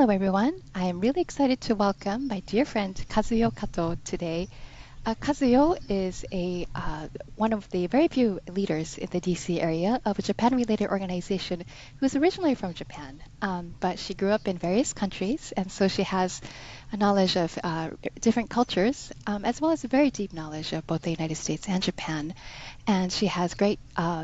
Hello, everyone. I am really excited to welcome my dear friend Kazuyo Kato today. Kazuyo is one of the very few leaders in the DC area of a Japan-related organization who's originally from Japan, but she grew up in various countries, and so she has a knowledge of different cultures, as well as a very deep knowledge of both the United States and Japan. And she has great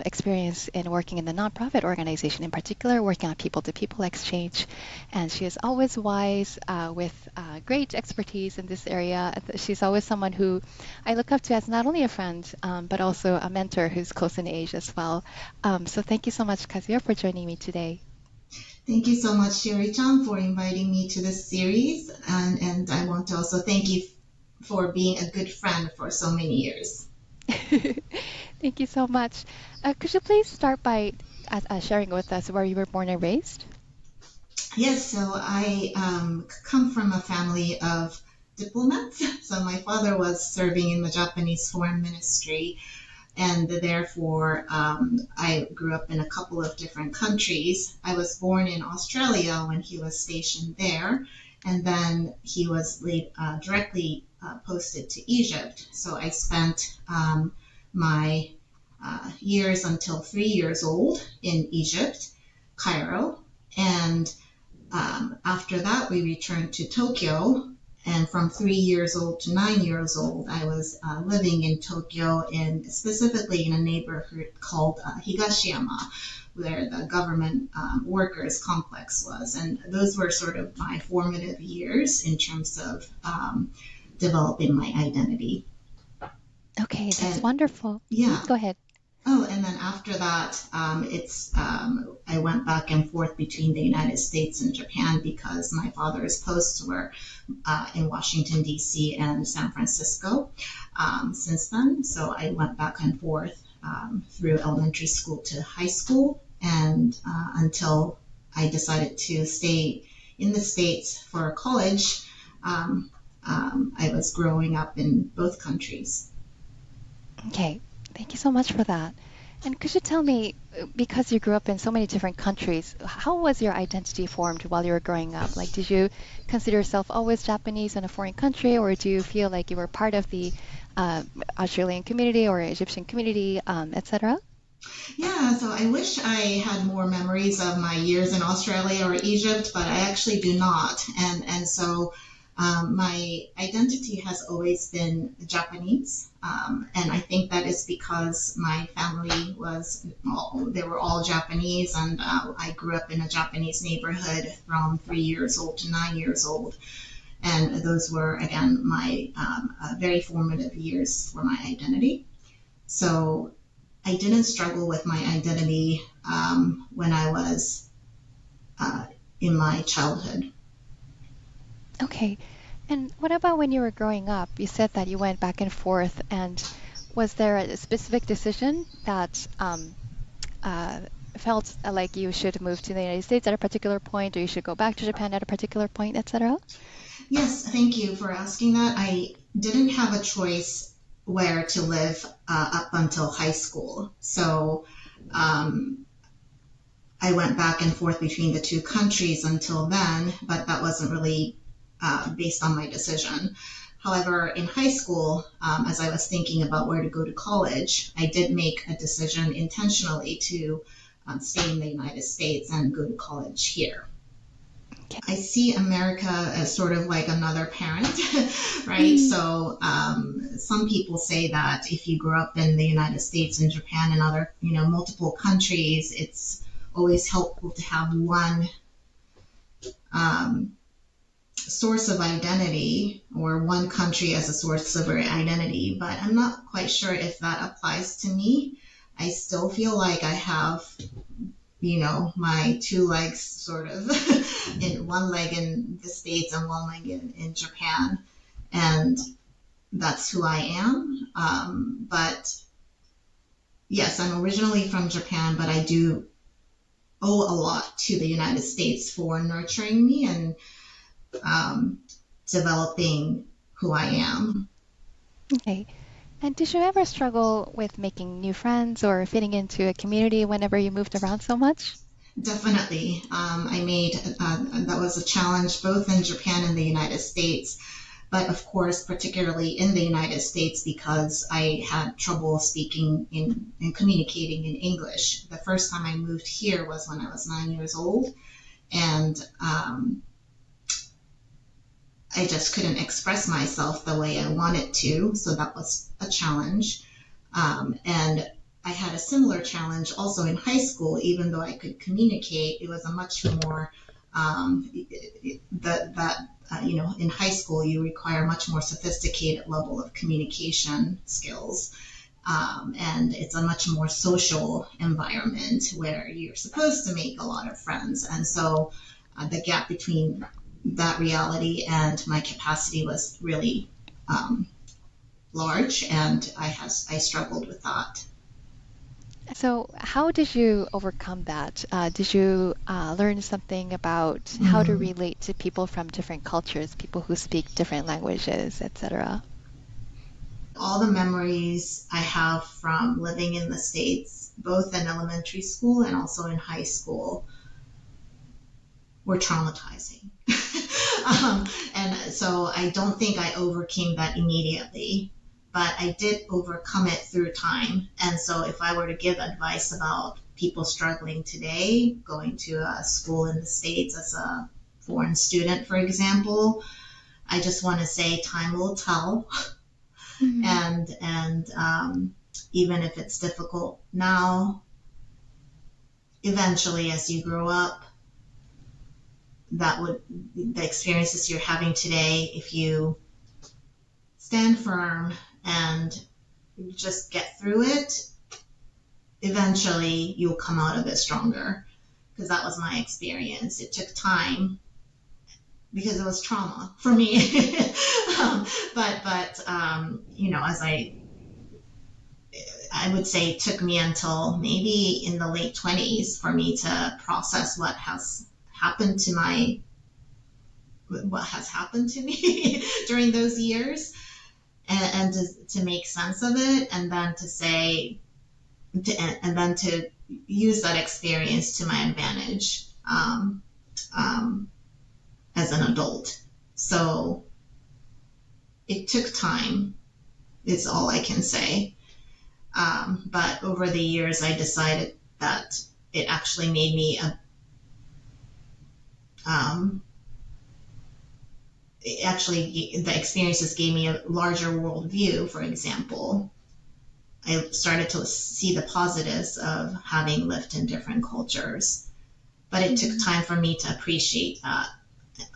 experience in working in the nonprofit organization, in particular, working on people-to-people exchange. And she is always wise with great expertise in this area. She's always someone who I look up to as not only a friend, but also a mentor who's close in age as well. So thank you so much, Kazuyo, for joining me today. Thank you so much, Sherry-chan, for inviting me to this series. And I want to also thank you for being a good friend for so many years. Thank you so much. Could you please start by sharing with us where you were born and raised? Yes, so I come from a family of diplomats. So my father was serving in the Japanese Foreign Ministry, and therefore I grew up in a couple of different countries. I was born in Australia when he was stationed there, and then he was directly posted to Egypt. So I spent my years until 3 years old in Egypt, Cairo, and after that we returned to Tokyo. And from 3 years old to 9 years old, I was living in Tokyo, specifically in a neighborhood called Higashiyama, where the government workers complex was. And those were sort of my formative years in terms of developing my identity. Okay, that's wonderful. Yeah. Go ahead. Oh, and then after that, I went back and forth between the United States and Japan because my father's posts were in Washington, D.C. and San Francisco since then. So I went back and forth through elementary school to high school, and until I decided to stay in the States for college. I was growing up in both countries. Okay. Thank you so much for that. And could you tell me, because you grew up in so many different countries, how was your identity formed while you were growing up? Like, did you consider yourself always Japanese in a foreign country, or do you feel like you were part of the Australian community or Egyptian community, etc.? Yeah, so I wish I had more memories of my years in Australia or Egypt, but I actually do not. And so my identity has always been Japanese. And I think that is because my family they were all Japanese, and I grew up in a Japanese neighborhood from 3 years old to 9 years old. And those were, again, my very formative years for my identity. So I didn't struggle with my identity when I was in my childhood. Okay. And what about when you were growing up? You said that you went back and forth, and was there a specific decision that felt like you should move to the United States at a particular point, or you should go back to Japan at a particular point, etc.? Yes, thank you for asking that. I didn't have a choice where to live up until high school. So I went back and forth between the two countries until then, but that wasn't really based on my decision. However, in high school, as I was thinking about where to go to college, I did make a decision intentionally to stay in the United States and go to college here. Okay. I see America as sort of like another parent, right? So some people say that if you grow up in the United States and Japan and other, multiple countries, it's always helpful to have one source of identity, or one country as a source of identity, but I'm not quite sure if that applies to me. I still feel like I have, my two legs sort of, in one leg in the States and one leg in Japan, and that's who I am. But yes, I'm originally from Japan, but I do owe a lot to the United States for nurturing me and developing who I am. Okay. And did you ever struggle with making new friends or fitting into a community whenever you moved around so much? Definitely. I made that was a challenge both in Japan and the United States, but of course, particularly in the United States because I had trouble speaking in and communicating in English. The first time I moved here was when I was 9 years old, and I just couldn't express myself the way I wanted to, so that was a challenge. And I had a similar challenge also in high school, even though I could communicate. It was a much more in high school you require a much more sophisticated level of communication skills, and it's a much more social environment where you're supposed to make a lot of friends, and so the gap between that reality and my capacity was really large, and I struggled with that. So, how did you overcome that? Did you learn something about how to Mm. relate to people from different cultures, people who speak different languages, etc.? All the memories I have from living in the States, both in elementary school and also in high school, were traumatizing. And so I don't think I overcame that immediately, but I did overcome it through time. And so if I were to give advice about people struggling today, going to a school in the States as a foreign student, for example, I just want to say time will tell. Hmm. And even if it's difficult now, eventually as you grow up, that would the experiences you're having today, if you stand firm and just get through it, eventually you'll come out of it stronger. Because that was my experience. It took time because it was trauma for me. But as I would say it took me until maybe in the late 20s for me to process what has happened to me during those years, and to make sense of it, and then to use that experience to my advantage, um, as an adult. So it took time, is all I can say. But over the years, I decided that it actually made me um, the experiences gave me a larger worldview. For example, I started to see the positives of having lived in different cultures, but it took Hmm. time for me to appreciate that,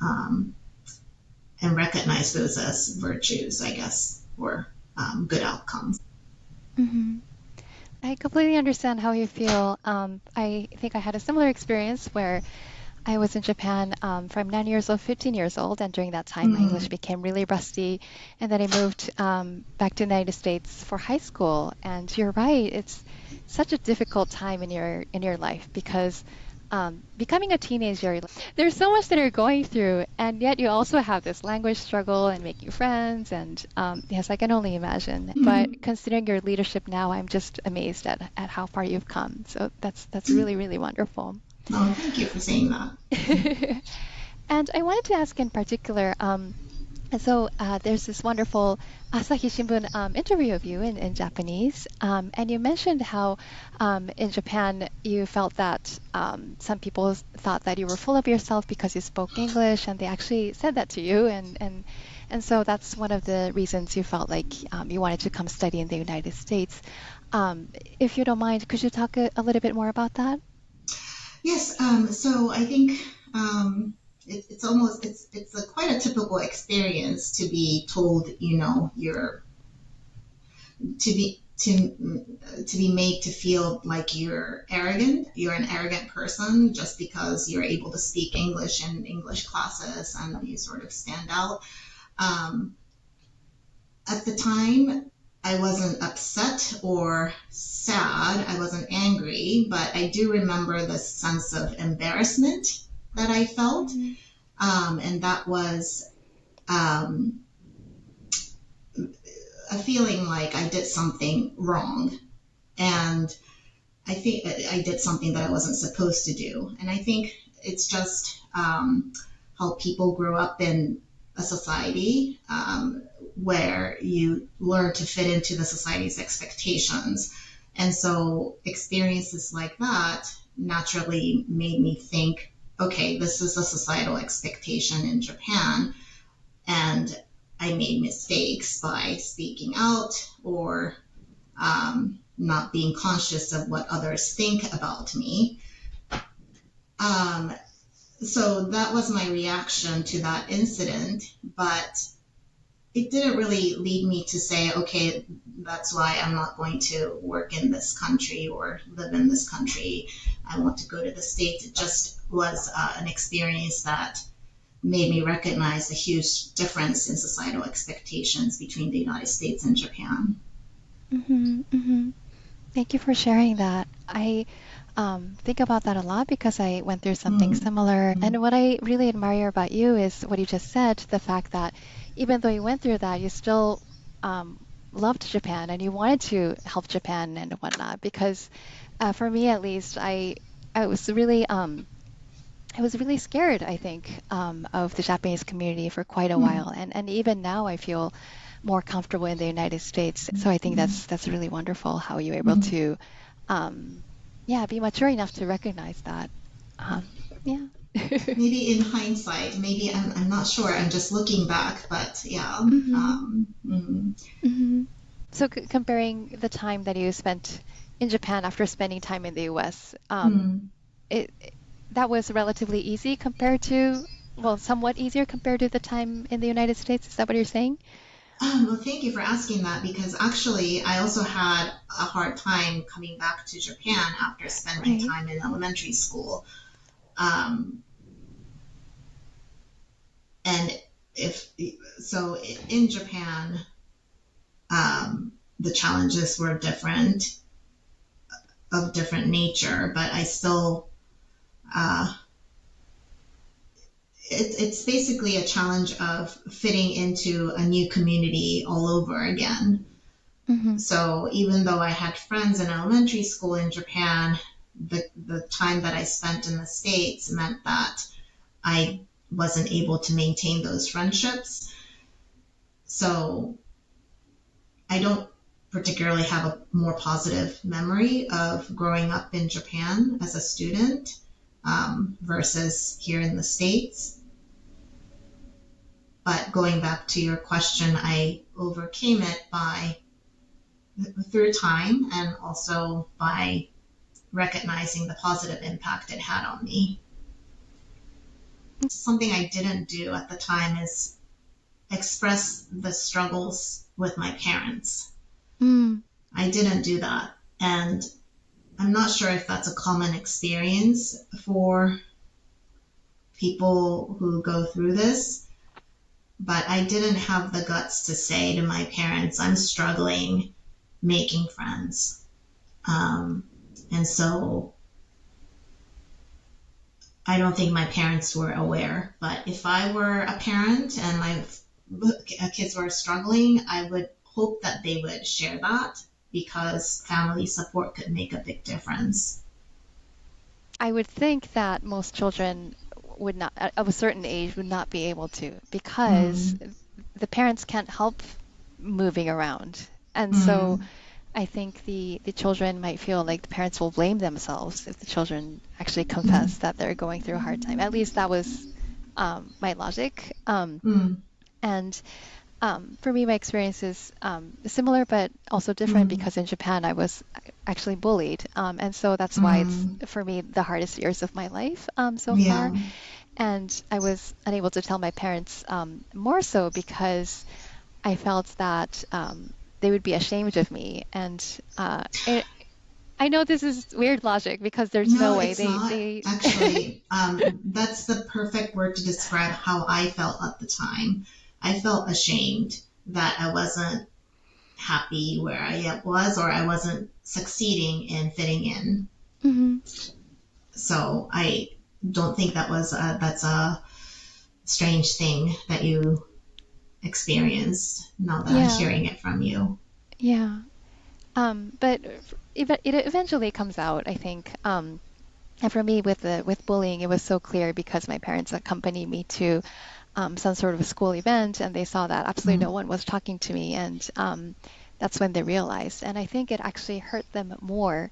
um, and recognize those as virtues, I guess, or good outcomes. Hmm. I completely understand how you feel. I think I had a similar experience where I was in Japan from 9 years old, 15 years old, and during that time, my English Mm, became really rusty. And then I moved back to the United States for high school. And you're right, it's such a difficult time in your life because becoming a teenager, there's so much that you're going through, and yet you also have this language struggle and making friends. And yes, I can only imagine. But mm. considering your leadership now, I'm just amazed at how far you've come. So that's really, really wonderful. Oh, thank you for saying that. And I wanted to ask in particular, there's this wonderful Asahi Shimbun interview of you in Japanese, and you mentioned how in Japan you felt that some people thought that you were full of yourself because you spoke English, and they actually said that to you, and so that's one of the reasons you felt like you wanted to come study in the United States. If you don't mind, could you talk a little bit more about that? Yes. So I think it's almost it's quite a typical experience to be told, you're to be made to feel like you're an arrogant person just because you're able to speak English in English classes and you sort of stand out. Um, at the time, I wasn't upset or sad. I wasn't angry, but I do remember the sense of embarrassment that I felt. Hmm. And that was um, a feeling like I did something wrong. And I think I did something that I wasn't supposed to do. And I think it's just how people grow up in a society where you learn to fit into the society's expectations. And so experiences like that naturally made me think, okay, this is a societal expectation in Japan. And I made mistakes by speaking out or not being conscious of what others think about me. Um, so that was my reaction to that incident, but it didn't really lead me to say, okay, that's why I'm not going to work in this country or live in this country. I want to go to the States. It just was an experience that made me recognize the huge difference in societal expectations between the United States and Japan. Hmm. Hmm. Thank you for sharing that. I think about that a lot because I went through something Mm, similar. mm, And what I really admire about you is what you just said, the fact that even though you went through that, you still um, loved Japan and you wanted to help Japan and whatnot. Because for me, at least, I was really I was really scared, I think, of the Japanese community for quite a mm, while. And even now, I feel more comfortable in the United States. So I think mm, that's really wonderful how you're able mm. to, um, yeah, be mature enough to recognize that. Yeah. Maybe in hindsight, maybe I'm not sure. I'm just looking back, but yeah. Hmm. Mm, Hmm. So comparing the time that you spent in Japan after spending time in the U.S., mm. that was relatively easy compared to, well, somewhat easier compared to the time in the United States. Is that what you're saying? Well, thank you for asking that because actually I also had a hard time coming back to Japan after spending Right. time in elementary school. Um, and if so, in Japan, the challenges were different, of different nature, but I still, uh, it's basically a challenge of fitting into a new community all over again. Hmm. So even though I had friends in elementary school in Japan, the time that I spent in the States meant that I wasn't able to maintain those friendships. So I don't particularly have a more positive memory of growing up in Japan as a student versus here in the States. But going back to your question, I overcame it by through time and also by recognizing the positive impact it had on me. Something I didn't do at the time is express the struggles with my parents. Mm. I didn't do that. And I'm not sure if that's a common experience for people who go through this, but I didn't have the guts to say to my parents, I'm struggling making friends. Um, and so I don't think my parents were aware. But if I were a parent and my kids were struggling, I would hope that they would share that because family support could make a big difference. I would think that most children would not, of a certain age, would not be able to because Mm, the parents can't help moving around. And so mm, I think the children might feel like the parents will blame themselves if the children actually mm, confess that they're going through a hard time. At least that was my logic. mm, And for me, my experience is similar, but also different mm, because in Japan I was actually bullied. And so that's why it's, mm. for me, the hardest years of my life so far. Yeah. And I was unable to tell my parents more so because I felt that they would be ashamed of me. And I know this is weird logic because there's no No, way it's not they actually. That's the perfect word to describe how I felt at the time. I felt ashamed that I wasn't happy where I was or I wasn't succeeding in fitting in. Mhm. So I don't think that's a strange thing that you experienced now that I'm Yeah, hearing it from you. yeah. But it eventually comes out, I think. And for me, with bullying, it was so clear because my parents accompanied me to some sort of a school event, and they saw that absolutely no Mm, one was talking to me, and that's when they realized. And I think it actually hurt them more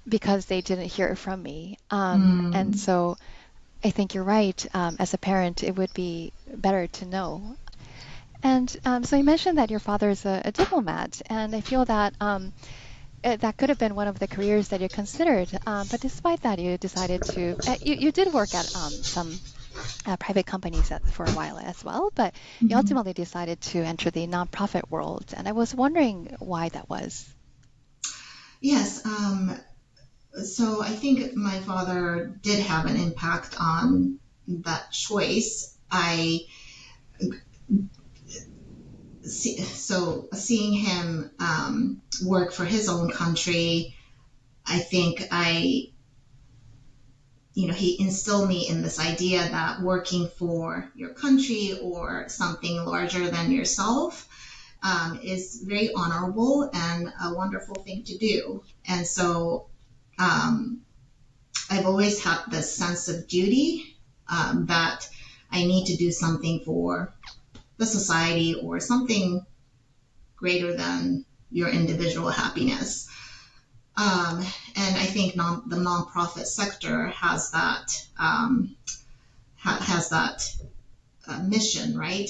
because they didn't hear it from me. And mm. so I think you're right. As a parent, it would be better to know. And so you mentioned that your father is a diplomat, and I feel that that could have been one of the careers that you considered. But despite that, you decided to, you did work at some private companies for a while as well, but you Mhm. ultimately decided to enter the nonprofit world. And I was wondering why that was. Yes. So I think my father did have an impact on that choice. I so seeing him work for his own country, I think he instilled me in this idea that working for your country or something larger than yourself is very honorable and a wonderful thing to do. And so um, I've always had this sense of duty that I need to do something for the society or something greater than your individual happiness. And I think the nonprofit sector has that mission, right?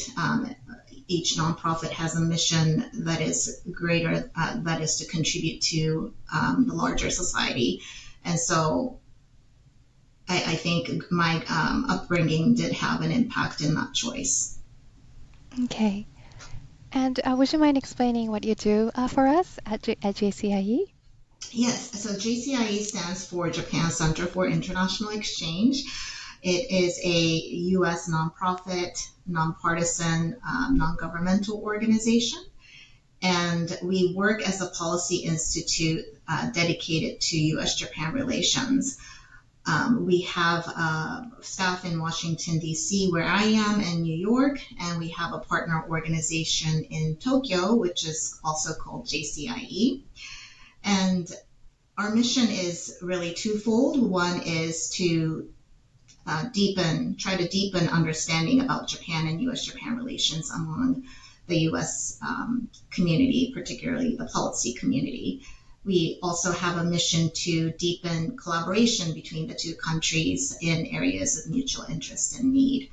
Each nonprofit has a mission that is greater, that is to contribute to the larger society. And so I think my upbringing did have an impact in that choice. Okay. And would you mind explaining what you do for us at JCIE? Yes, so JCIE stands for Japan Center for International Exchange. It is a U.S. nonprofit, nonpartisan, non-governmental organization, and we work as a policy institute dedicated to U.S. Japan relations. We have staff in Washington, D.C., where I am, and New York, and we have a partner organization in Tokyo, which is also called JCIE. And our mission is really twofold. One is to try to deepen understanding about Japan and U.S. Japan relations among the U.S. Community, particularly the policy community. We also have a mission to deepen collaboration between the two countries in areas of mutual interest and need.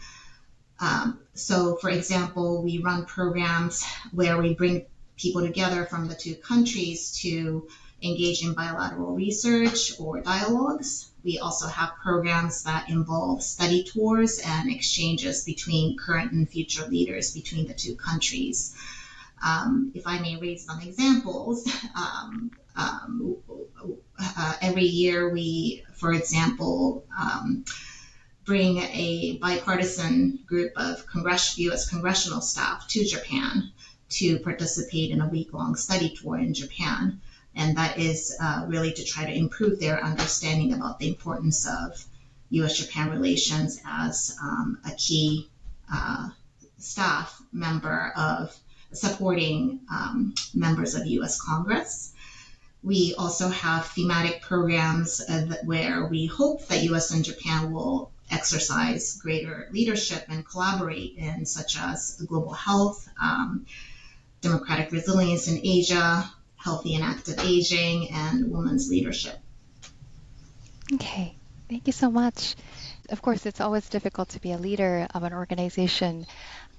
So, for example, we run programs where we bring people together from the two countries to engage in bilateral research or dialogues. We also have programs that involve study tours and exchanges between current and future leaders between the two countries. If I may raise some examples, every year we, for example, bring a bipartisan group of U.S. congressional staff to Japan to participate in a week-long study tour in Japan. And that is really to try to improve their understanding about the importance of U.S.-Japan relations as a key staff member of supporting members of U.S. Congress. We also have thematic programs where we hope that U.S. and Japan will exercise greater leadership and collaborate in such as global health, democratic resilience in Asia, healthy and active aging, and women's leadership. Okay. Thank you so much. Of course, it's always difficult to be a leader of an organization.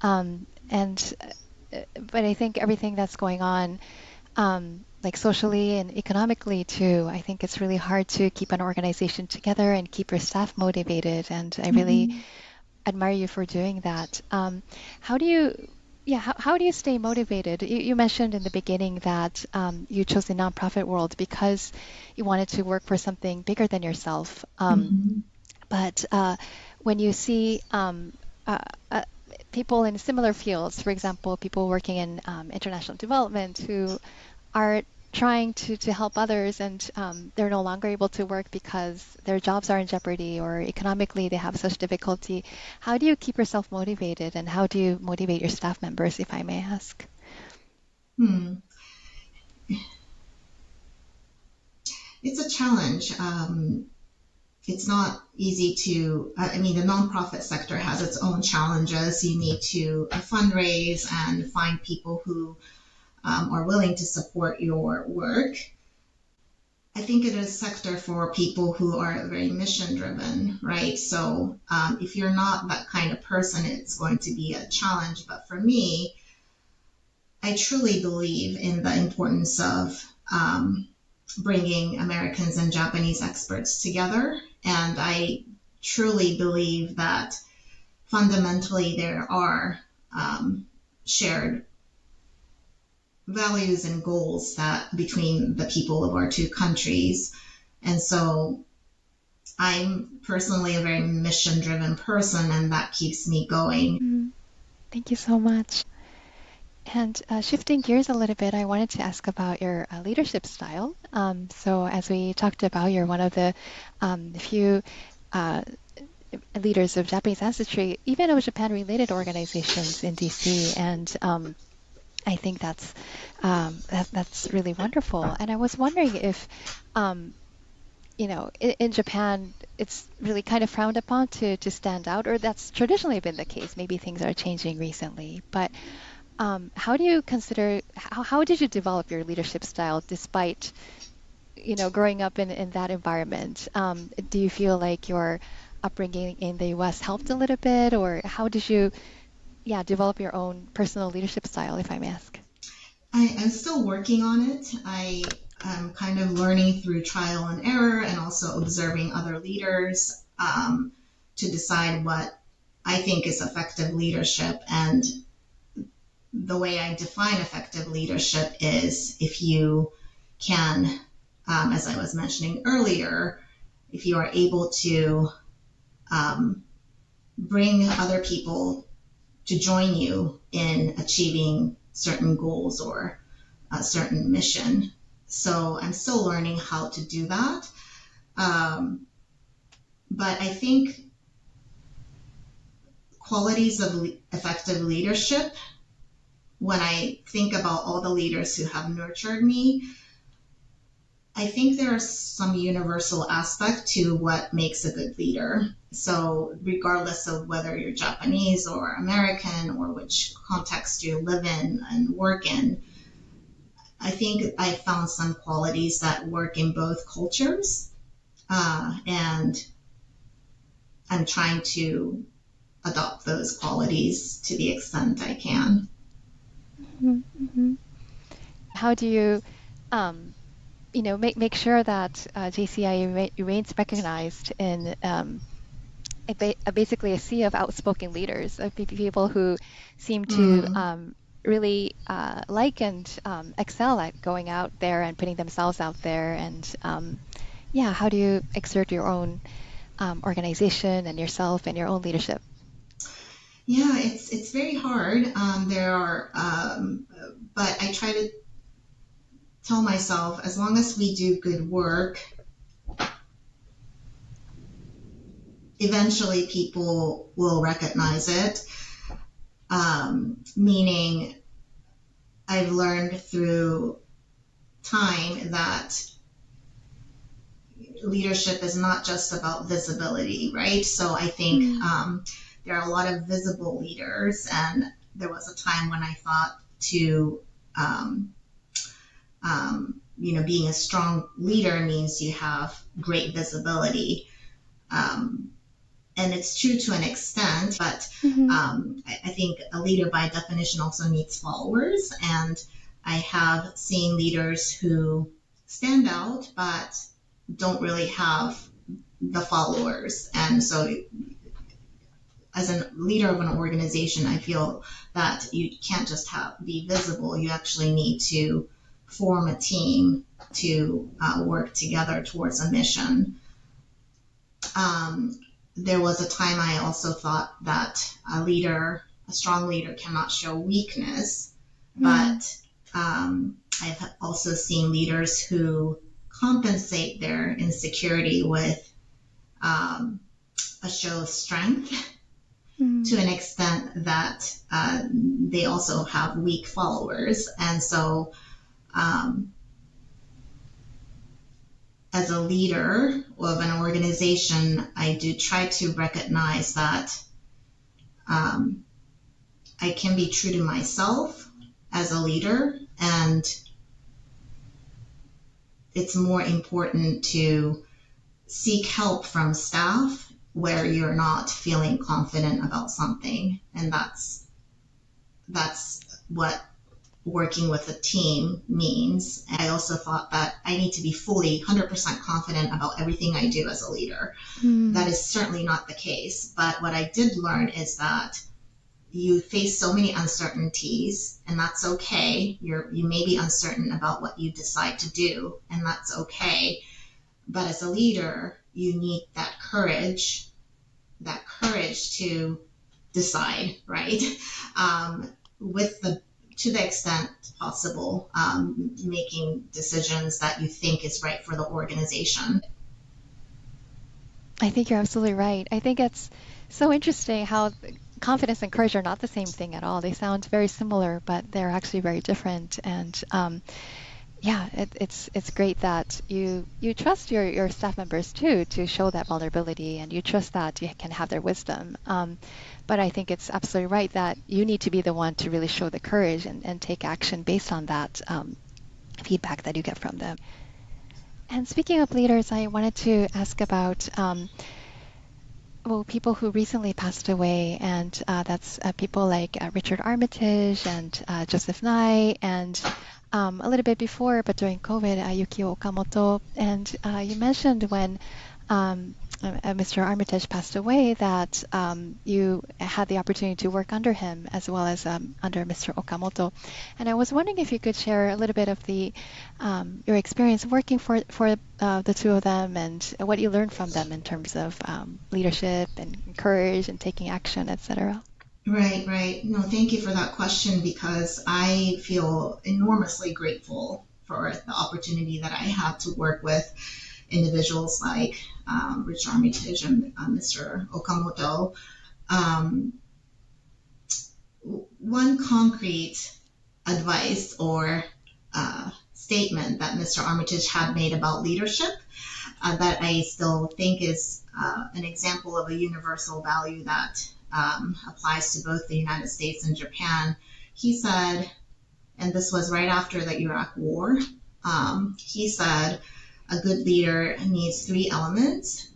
And but I think everything that's going on, like socially and economically too, I think it's really hard to keep an organization together and keep your staff motivated. And I really Mm-hmm. admire you for doing that. How do you, yeah, how do you stay motivated? You mentioned in the beginning that you chose the nonprofit world because you wanted to work for something bigger than yourself. Mm-hmm. But when you see uh, uh, people in similar fields, for example, people working in international development who are trying to help others and they're no longer able to work because their jobs are in jeopardy or economically they have such difficulty. How do you keep yourself motivated and how do you motivate your staff members, if I may ask? Hmm. it's a challenge. It's not easy to, I mean, the nonprofit sector has its own challenges. You need to fundraise and find people who are willing to support your work. I think it is a sector for people who are very mission driven, right? So if you're not that kind of person, it's going to be a challenge. But for me, I truly believe in the importance of bringing Americans and Japanese experts together. And I truly believe that fundamentally there are shared values and goals that between the people of our two countries. And so I'm personally a very mission driven person, and that keeps me going. Thank you so much. And shifting gears a little bit, I wanted to ask about your leadership style. So as we talked about, you're one of the few leaders of Japanese ancestry, even of Japan-related organizations in DC, and I think that's really wonderful. And I was wondering if, in Japan, it's really kind of frowned upon to stand out, or that's traditionally been the case. Maybe things are changing recently, but how do you consider, how did you develop your leadership style despite, growing up in that environment? Do you feel like your upbringing in the U.S. helped a little bit, or how did you, develop your own personal leadership style, if I may ask? I'm still working on it. I am kind of learning through trial and error and also observing other leaders to decide what I think is effective leadership. And the way I define effective leadership is if you can, as I was mentioning earlier, if you are able to bring other people to join you in achieving certain goals or a certain mission. So I'm still learning how to do that. But I think qualities of effective leadership, when I think about all the leaders who have nurtured me, I think there is some universal aspect to what makes a good leader. So regardless of whether you're Japanese or American or which context you live in and work in, I think I found some qualities that work in both cultures. And I'm trying to adopt those qualities to the extent I can. Mm-hmm. How do you, make sure that JCIE remains recognized in basically a sea of outspoken leaders, of people who seem to Mm. really like and excel at going out there and putting themselves out there. And how do you exert your own organization and yourself and your own leadership? Yeah, it's very hard. There are, but I try to tell myself as long as we do good work, eventually people will recognize it. Meaning, I've learned through time that leadership is not just about visibility, right? So I think there are a lot of visible leaders, and there was a time when I thought to, being a strong leader means you have great visibility. And it's true to an extent, but I think a leader by definition also needs followers. And I have seen leaders who stand out, but don't really have the followers. And so as a leader of an organization, I feel that you can't just be visible. You actually need to form a team to work together towards a mission. There was a time I also thought that a strong leader cannot show weakness, but I've also seen leaders who compensate their insecurity with a show of strength to an extent that they also have weak followers. And so as a leader of an organization, I do try to recognize that um, I can be true to myself as a leader, and it's more important to seek help from staff where you're not feeling confident about something. And that's what working with a team means. And I also thought that I need to be fully 100% confident about everything I do as a leader. That is certainly not the case. But what I did learn is that you face so many uncertainties, and that's okay. You may be uncertain about what you decide to do, and that's okay. But as a leader, you need that courage to decide, right? With the to the extent possible, making decisions that you think is right for the organization. I think you're absolutely right. I think it's so interesting how confidence and courage are not the same thing at all. They sound very similar, but they're actually very different. And yeah, it's great that you trust your staff members too to show that vulnerability, and you trust that you can have their wisdom. But I think it's absolutely right that you need to be the one to really show the courage and take action based on that feedback that you get from them. And speaking of leaders, I wanted to ask about well, people who recently passed away, and that's people like Richard Armitage and Joseph Nye, and a little bit before, but during COVID, Yukio Okamoto. And you mentioned when Mr. Armitage passed away that you had the opportunity to work under him as well as under Mr. Okamoto. And I was wondering if you could share a little bit of the your experience working for the two of them and what you learned from them in terms of leadership and courage and taking action, etc. Right, right. No, thank you for that question, because I feel enormously grateful for the opportunity that I had to work with individuals like Richard Armitage and Mr. Okamoto. Um, One concrete advice or statement that Mr. Armitage had made about leadership that I still think is an example of a universal value that applies to both the United States and Japan. He said, and this was right after the Iraq War, he said, a good leader needs three elements: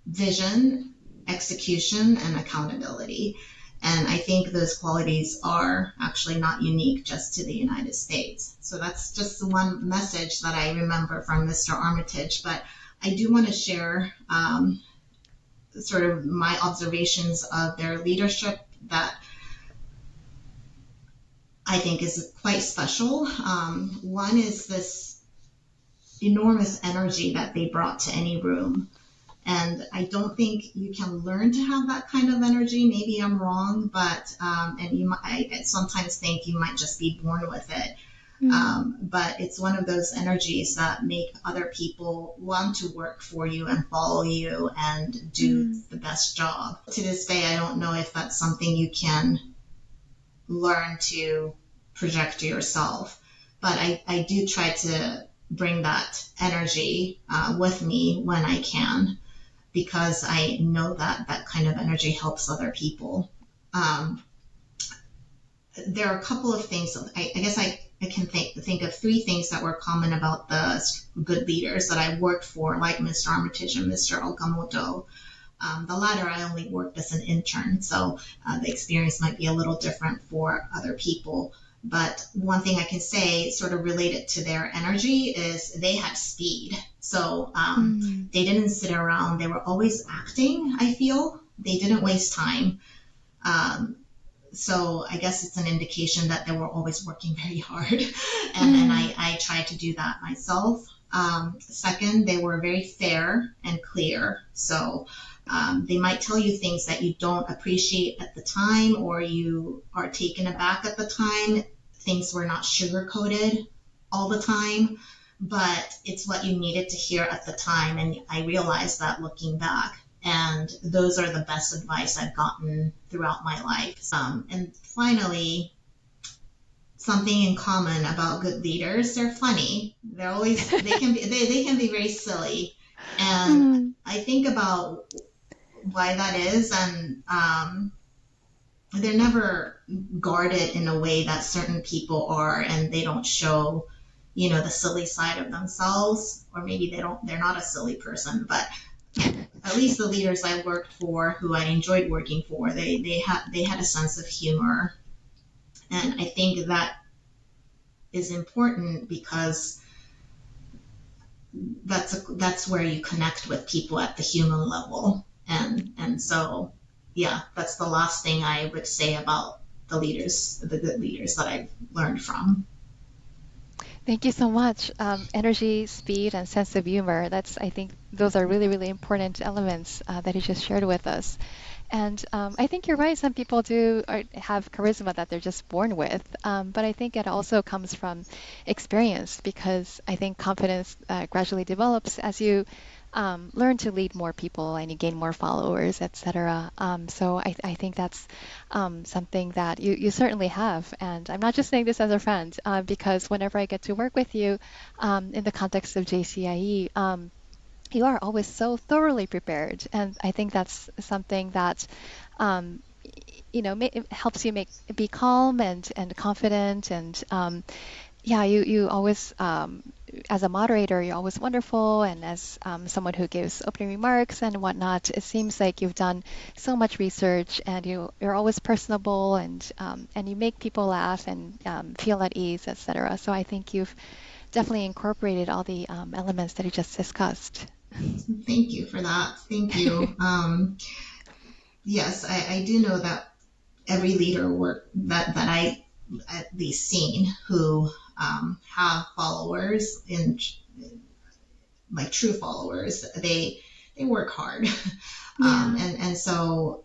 vision, execution, and accountability. And I think those qualities are actually not unique just to the United States. So that's just one message that I remember from Mr. Armitage. But I do want to share sort of my observations of their leadership that I think is quite special. One is this enormous energy that they brought to any room. And I don't think you can learn to have that kind of energy. Maybe I'm wrong, but I sometimes think you might just be born with it. But it's one of those energies that make other people want to work for you and follow you and do the best job. To this day, I don't know if that's something you can learn to project to yourself. But I do try to bring that energy with me when I can, because I know that that kind of energy helps other people. There are a couple of things, I guess I can think of three things that were common about the good leaders that I worked for, like Mr. Armitage and Mr. Okamoto. The latter, I only worked as an intern, so the experience might be a little different for other people. But one thing I can say sort of related to their energy is they had speed. So they didn't sit around. They were always acting, I feel. They didn't waste time. So I guess it's an indication that they were always working very hard. And I tried to do that myself. Second, they were very fair and clear. So they might tell you things that you don't appreciate at the time, or you are taken aback at the time. Things were not sugar-coated all the time, but it's what you needed to hear at the time. And I realized that looking back. And those are the best advice I've gotten throughout my life. And finally, something in common about good leaders. They're funny. They can be very silly. And Mm. I think about why that is, and they're never guarded in a way that certain people are, and they don't show, the silly side of themselves, or maybe they're not a silly person, but at least the leaders I worked for, who I enjoyed working for, they had a sense of humor, and I think that is important because that's where you connect with people at the human level, and so yeah, that's the last thing I would say about the good leaders that I've learned from. Thank you so much. Energy, speed, and sense of humor. I think those are really, really important elements that you just shared with us. And I think you're right. Some people have charisma that they're just born with. But I think it also comes from experience because I think confidence gradually develops as you learn to lead more people and you gain more followers, etc. So I think that's something that you certainly have. And I'm not just saying this as a friend because whenever I get to work with you in the context of JCIE, you are always so thoroughly prepared, and I think that's something that it helps you be calm and confident, and yeah, you always as a moderator, you're always wonderful, and as someone who gives opening remarks and whatnot, it seems like you've done so much research, and you're always personable, and you make people laugh and feel at ease, etc. So I think you've definitely incorporated all the elements that you just discussed. Thank you for that. Thank you. Yes, I do know that every leader that I at least seen who have followers, in like true followers, they work hard. Yeah. And so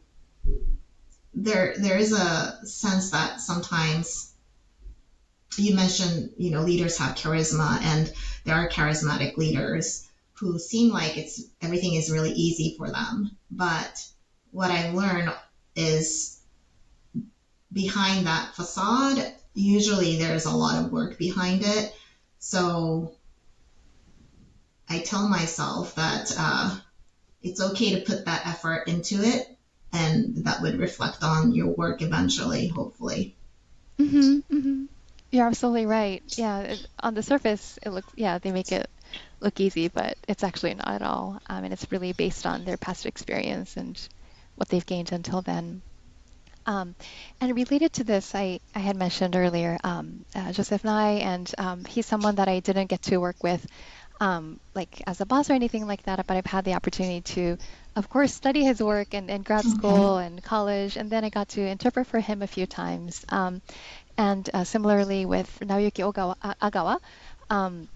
there is a sense that sometimes you mentioned, leaders have charisma, and there are charismatic leaders who seem like everything is really easy for them. But what I've learned is behind that facade, usually there's a lot of work behind it. So I tell myself that it's okay to put that effort into it, and that would reflect on your work eventually, hopefully. Mm-hmm. You're absolutely right. Yeah, on the surface, yeah, they make it look easy, but it's actually not at all. And it's really based on their past experience and what they've gained until then. Um, and related to this, I had mentioned earlier Joseph Nye, and he's someone that I didn't get to work with like as a boss or anything like that, but I've had the opportunity to, of course, study his work in grad Okay. school and college, and then I got to interpret for him a few times. And similarly with Naoyuki Agawa, um,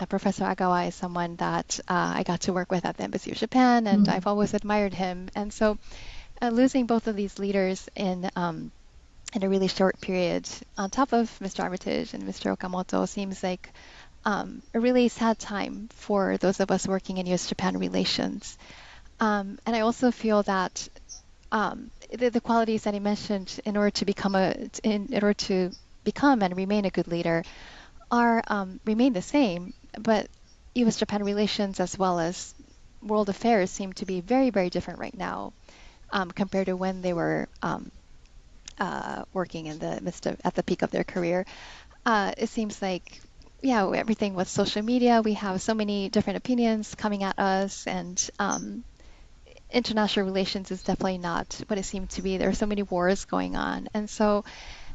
Professor Agawa is someone that I got to work with at the Embassy of Japan, and Mm. I've always admired him. And so losing both of these leaders in a really short period, on top of Mr. Armitage and Mr. Okamoto, seems like a really sad time for those of us working in U.S. Japan relations. And I also feel that the qualities that he mentioned in order to become and remain a good leader are remain the same, but U.S. Japan relations as well as world affairs seem to be very, very different right now compared to when they were working in the midst of at the peak of their career. It seems like, yeah, everything with social media, we have so many different opinions coming at us, and international relations is definitely not what it seemed to be. There are so many wars going on. And so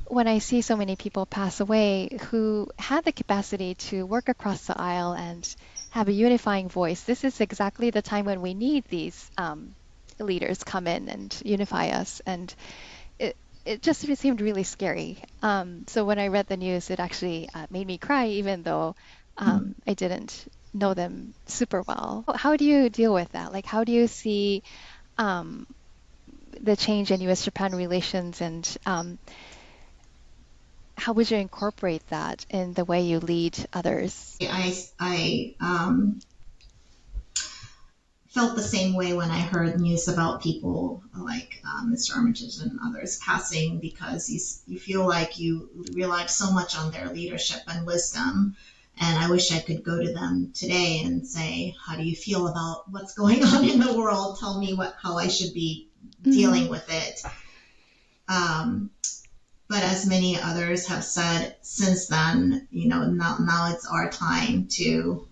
when I see so many people pass away who had the capacity to work across the aisle and have a unifying voice, this is exactly the time when we need these leaders come in and unify us. And it just seemed really scary. So when I read the news, it actually made me cry, even though Mm. I didn't know them super well. How do you deal with that? Like, how do you see um, the change in U.S.-Japan relations, and how would you incorporate that in the way you lead others? I felt the same way when I heard news about people like Mr. Armitage and others passing, because you feel like you relied so much on their leadership and wisdom. And I wish I could go to them today and say, how do you feel about what's going on in the world? Tell me how I should be dealing with it. But as many others have said since then, now it's our time to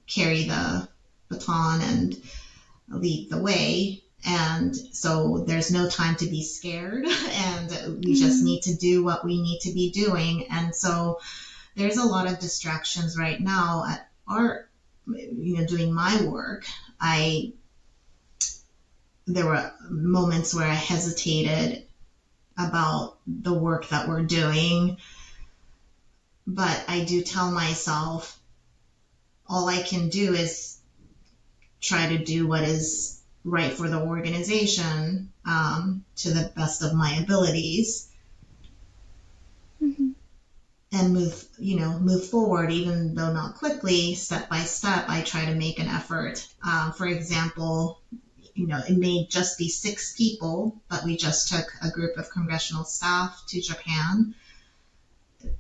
carry the baton and lead the way. And so there's no time to be scared, and we just need to do what we need to be doing. And so there's a lot of distractions right now at doing my work. There were moments where I hesitated about the work that we're doing, but I do tell myself all I can do is try to do what is right for the organization, to the best of my abilities, and move forward, even though not quickly, step by step. I try to make an effort. For example, it may just be 6 people, but we just took a group of congressional staff to Japan.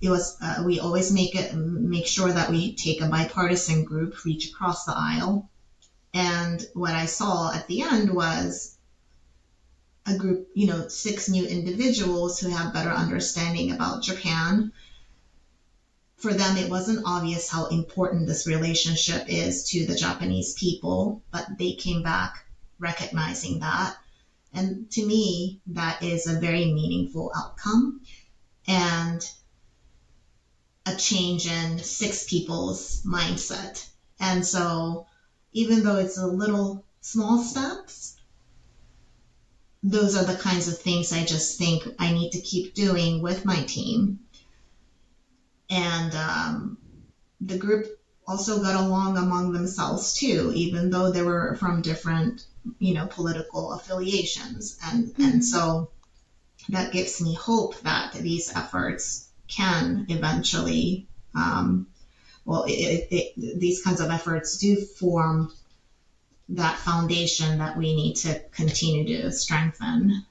It was we always make sure that we take a bipartisan group, reach across the aisle. And what I saw at the end was a group, 6 new individuals who have better understanding about Japan. For them, it wasn't obvious how important this relationship is to the Japanese people, but they came back recognizing that. And to me, that is a very meaningful outcome and a change in 6 people's mindset. And so even though it's a little small steps, those are the kinds of things I just think I need to keep doing with my team. And the group also got along among themselves too, even though they were from different, political affiliations. And so that gives me hope that these efforts can eventually, these kinds of efforts do form that foundation that we need to continue to strengthen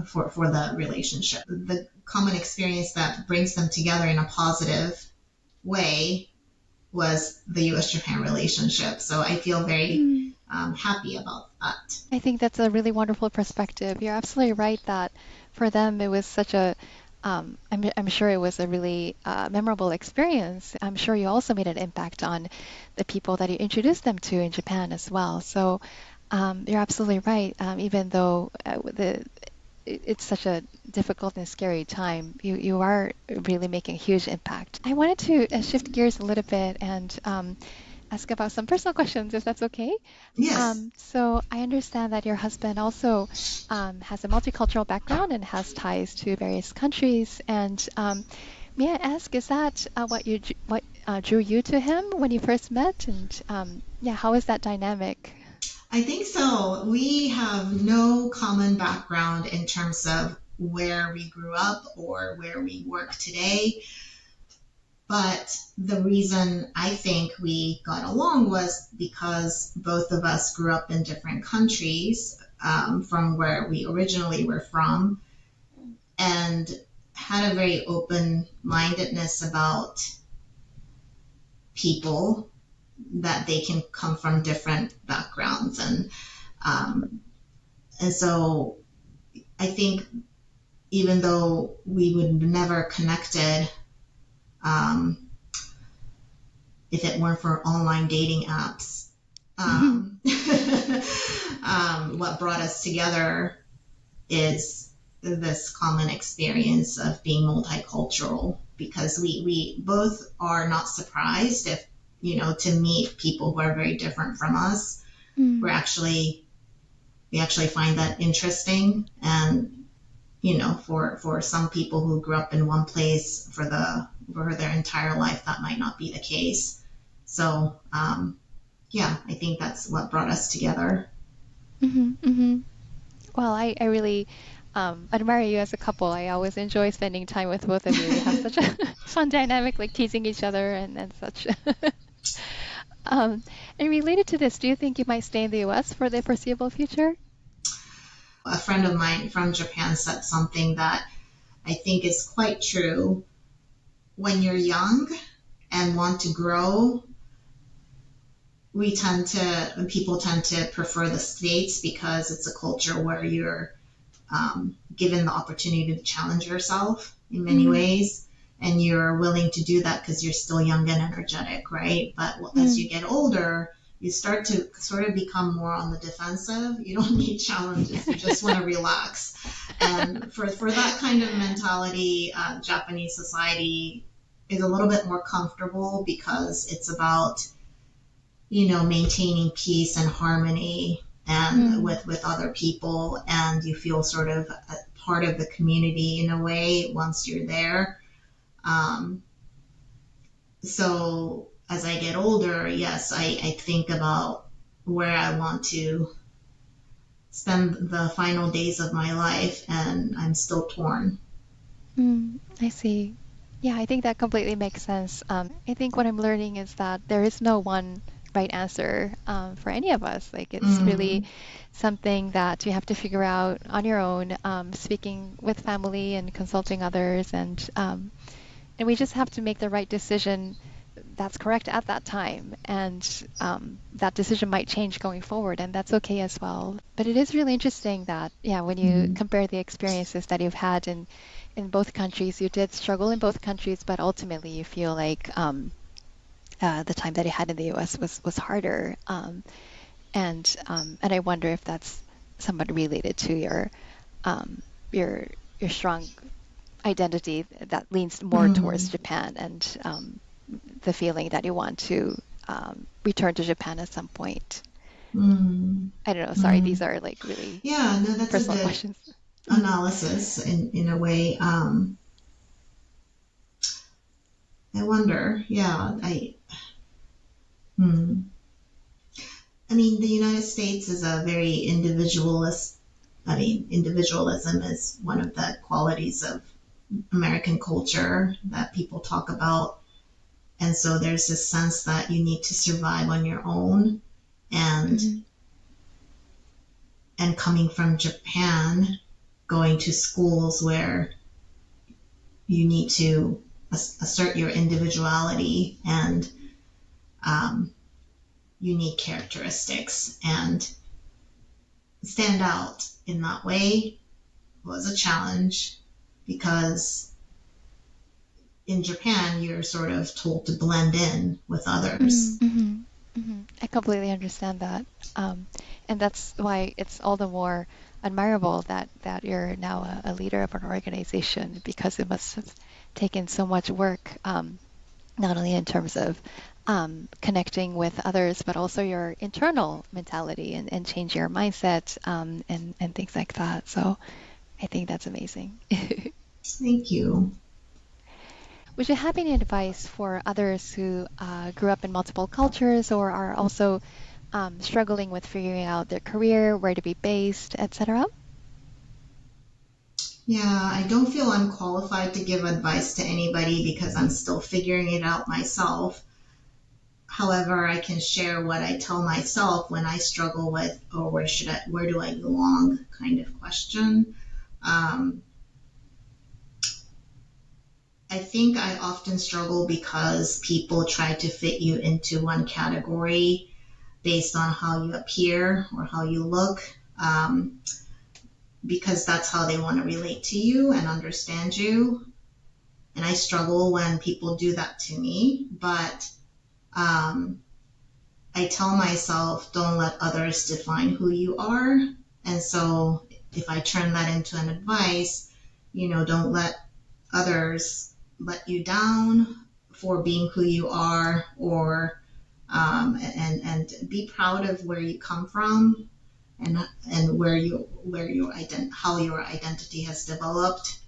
for the relationship. The common experience that brings them together in a positive way was the U.S. Japan relationship. So I feel very happy about that. I think that's a really wonderful perspective. You're absolutely right that for them it was such a I'm sure it was a really memorable experience. I'm sure you also made an impact on the people that you introduced them to in Japan as well. So you're absolutely right. Even though it's such a difficult and scary time, you are really making a huge impact. I wanted to shift gears a little bit and ask about some personal questions, if that's okay. Yes. So I understand that your husband also has a multicultural background and has ties to various countries. And may I ask, is that what drew you to him when you first met? And how is that dynamic? I think so. We have no common background in terms of where we grew up or where we work today. But the reason I think we got along was because both of us grew up in different countries, from where we originally were from, and had a very open-mindedness about people, that they can come from different backgrounds. And so I think even though we would never connected, if it weren't for online dating apps, what brought us together is this common experience of being multicultural, because we both are not surprised if, to meet people who are very different from us. We actually find that interesting. And, for some people who grew up in one place for their entire life, that might not be the case. So, I think that's what brought us together. Well, I really admire you as a couple. I always enjoy spending time with both of you. You have such a fun dynamic, like teasing each other and such. And related to this, do you think you might stay in the US for the foreseeable future? A friend of mine from Japan said something that I think is quite true. When you're young and want to grow, people tend to prefer the States because it's a culture where you're given the opportunity to challenge yourself in many Mm, ways. And you're willing to do that because you're still young and energetic, right? But as mm, you get older, you start to sort of become more on the defensive. You don't need challenges. You just want to relax. And for that kind of mentality, Japanese society is a little bit more comfortable because it's about, maintaining peace and harmony and mm, with other people, and you feel sort of a part of the community in a way once you're there. Um, so as I get older, yes, I think about where I want to spend the final days of my life, and I'm still torn. I see. Yeah, I think that completely makes sense. I think what I'm learning is that there is no one right answer for any of us. Like it's really Mm, something that you have to figure out on your own, speaking with family and consulting others, and we just have to make the right decision that's correct at that time. And that decision might change going forward, and that's okay as well. But it is really interesting that, yeah, when you mm, compare the experiences that you've had in both countries, you did struggle in both countries, but ultimately you feel like the time that you had in the U.S. was harder. And I wonder if that's somewhat related to um, your your strong identity that leans more towards mm, Japan and the feeling that you want to return to Japan at some point. mm, I don't know. Sorry, these mm. are like really Yeah, no, that's a personal good questions. analysis in a way. I wonder, yeah, hmm. I mean, the United States is a very individualist. I mean, individualism is one of the qualities of American culture that people talk about. And so there's this sense that you need to survive on your own. And Mhm. coming from Japan, going to schools where you need to assert your individuality and um, unique characteristics and stand out in that way was a challenge because in Japan, you're sort of told to blend in with others. Mm-hmm. I completely understand that. Um, and that's why it's all the more admirable that you're now a leader of an organization because it must have taken so much work, not only in terms of connecting with others, but also your internal mentality and change your mindset and things like that. So I think that's amazing. Thank you. Would you have any advice for others who grew up in multiple cultures or are also struggling with figuring out their career, where to be based, etc.? Yeah, I don't feel I'm qualified to give advice to anybody because I'm still figuring it out myself. However, I can share what I tell myself when I struggle with, or where do I belong kind of question. Um, I think I often struggle because people try to fit you into one category based on how you appear or how you look, because that's how they want to relate to you and understand you. And I struggle when people do that to me, but um, I tell myself, don't let others define who you are. And so if I turn that into an advice, don't let others let you down for being who you are, or and be proud of where you come from and how your identity has developed,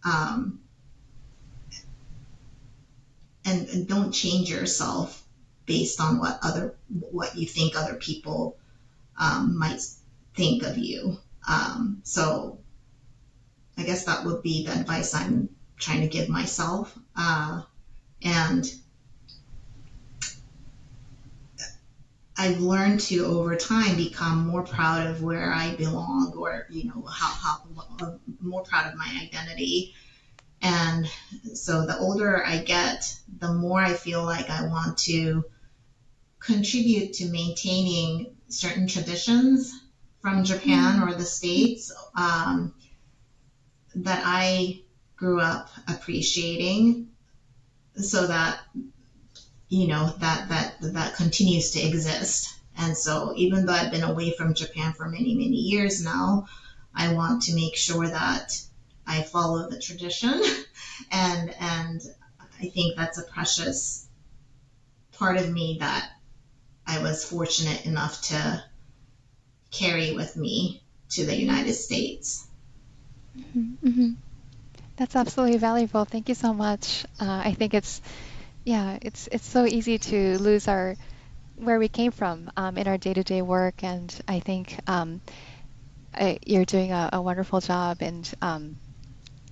um, and don't change yourself based on what you think other people might think of you. So I guess that would be the advice I'm trying to give myself. And I've learned to over time become more proud of where I belong, or how more proud of my identity. And so the older I get, the more I feel like I want to contribute to maintaining certain traditions from Japan Mm, or the States, that I grew up appreciating, so that that continues to exist. And so even though I've been away from Japan for many, many years now, I want to make sure that I follow the tradition. And I think that's a precious part of me that I was fortunate enough to carry with me to the United States. mhm, mhm. That's absolutely valuable. Thank you so much. I think yeah, it's so easy to lose our where we came from in our day-to-day work, and I think you're doing a wonderful job, and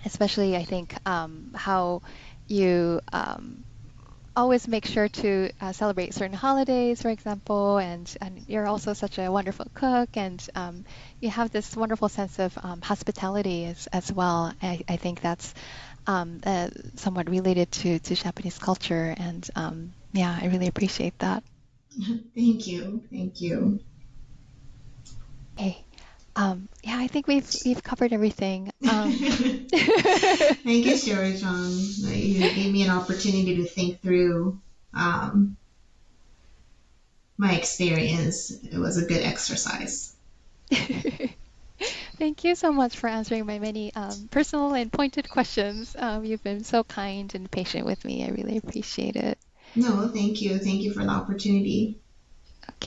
especially I think how you always make sure to celebrate certain holidays, for example, and you're also such a wonderful cook, and you have this wonderful sense of hospitality as well. I think that's somewhat related to Japanese culture, and yeah, I really appreciate that. Thank you. Thank you. Okay. Yeah, I think we've covered everything. Thank you, Sherry John. You gave me an opportunity to think through um, my experience. It was a good exercise. Thank you so much for answering my many personal and pointed questions. You've been so kind and patient with me. I really appreciate it. No, thank you. Thank you for the opportunity.